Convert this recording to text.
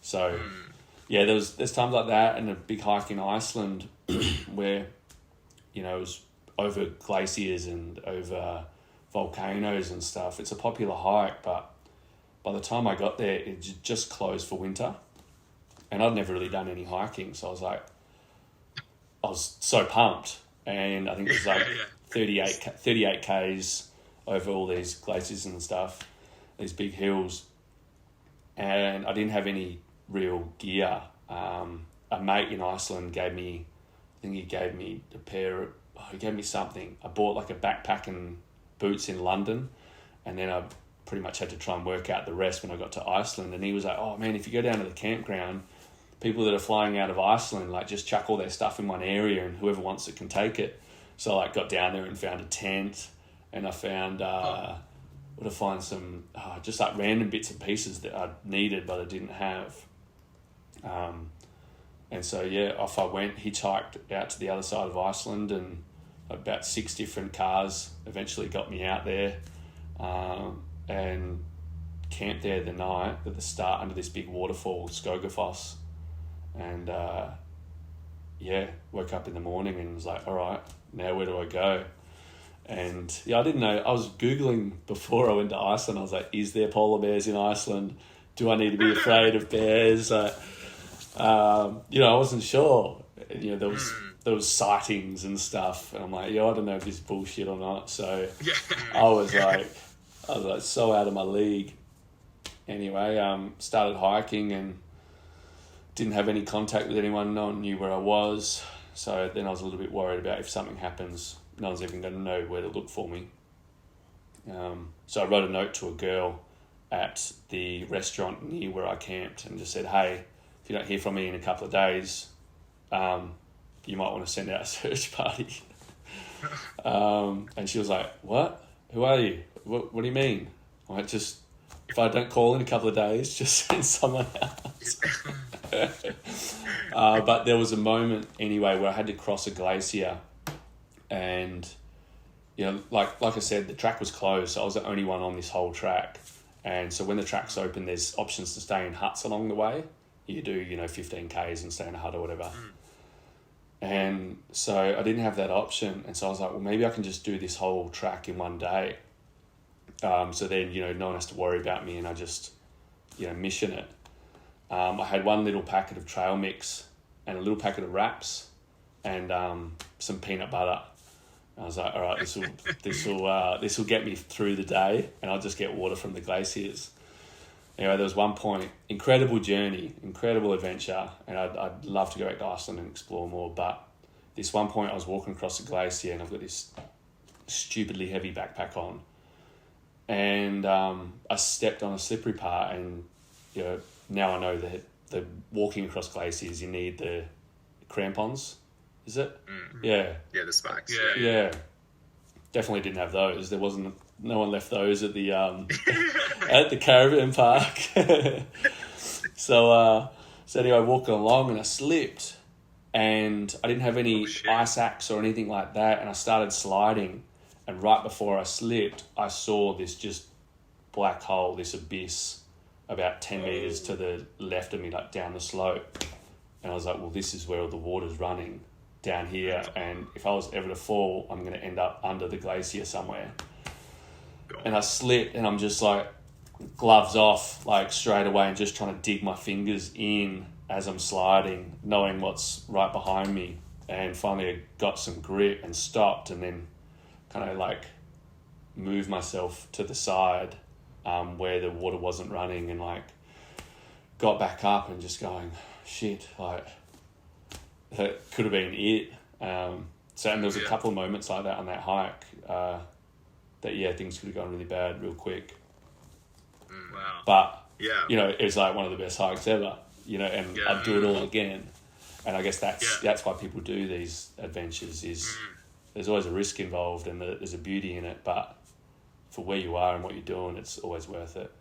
So, yeah, there's times like that, and a big hike in Iceland where, you know, it was over glaciers and over volcanoes and stuff. It's a popular hike, but by the time I got there, it just closed for winter. And I'd never really done any hiking, so I was so pumped. And I think it was like 38 Ks over all these glaciers and stuff, these big hills. And I didn't have any real gear. A mate in Iceland gave me something. I bought like a backpack and boots in London, and then I pretty much had to try and work out the rest when I got to Iceland. And he was like, oh man, if you go down to the campground, people that are flying out of Iceland, like, just chuck all their stuff in one area and whoever wants it can take it. So I got down there and found a tent, and I found some just like random bits and pieces that I needed but I didn't have. And so off I went, hitchhiked out to the other side of Iceland, and about 6 different cars eventually got me out there, and camped there the night at the start under this big waterfall, Skogafoss. And woke up in the morning and was like, all right, now where do I go? And I didn't know. I was Googling before I went to Iceland. I was like, is there polar bears in Iceland? Do I need to be afraid of bears? I wasn't sure. There was sightings and stuff, and I'm like, I don't know if this is bullshit or not. So I was like so out of my league. Anyway, started hiking and didn't have any contact with anyone. No one knew where I was. So then I was a little bit worried about if something happens, no one's even going to know where to look for me. So I wrote a note to a girl at the restaurant near where I camped and just said, hey, if you don't hear from me in a couple of days, you might want to send out a search party. And she was like, what? Who are you? What do you mean? I'm like, just, if I don't call in a couple of days, just send someone else. But there was a moment anyway where I had to cross a glacier, and like I said, the track was closed, so I was the only one on this whole track. And so when the track's open, there's options to stay in huts along the way. You do 15 Ks and stay in a hut or whatever. And so I didn't have that option, and so I was like, well, maybe I can just do this whole track in one day. So then no one has to worry about me, and I just mission it. I had one little packet of trail mix and a little packet of wraps and some peanut butter. I was like, all right, this will get me through the day, and I'll just get water from the glaciers. Anyway, there was one point, incredible journey, incredible adventure, and I'd love to go back to Iceland and explore more. But this one point, I was walking across the glacier, and I've got this stupidly heavy backpack on, and I stepped on a slippery part, and now I know that the walking across glaciers, you need the crampons. Is it? Mm-hmm. Yeah. Yeah, the spikes. Yeah. Definitely didn't have those. No one left those at the at the caravan park. So anyway, walking along, and I slipped, and I didn't have any ice axe or anything like that, and I started sliding, and right before I slipped, I saw this just black hole, this abyss, about 10 meters to the left of me, like down the slope. And I was like, well, this is where all the water's running, down here, and if I was ever to fall, I'm going to end up under the glacier somewhere. And I slipped, and I'm just like, gloves off, like straight away, and just trying to dig my fingers in as I'm sliding, knowing what's right behind me. And finally I got some grip and stopped, and then kind of like moved myself to the side where the water wasn't running, and like got back up and just going, shit, like that could have been it. And there was a couple of moments like that on that hike that things could have gone really bad real quick. Wow. But it was like one of the best hikes ever, and I'd do it all again. And I guess that's why people do these adventures, is there's always a risk involved, and there's a beauty in it, but for where you are and what you're doing, it's always worth it.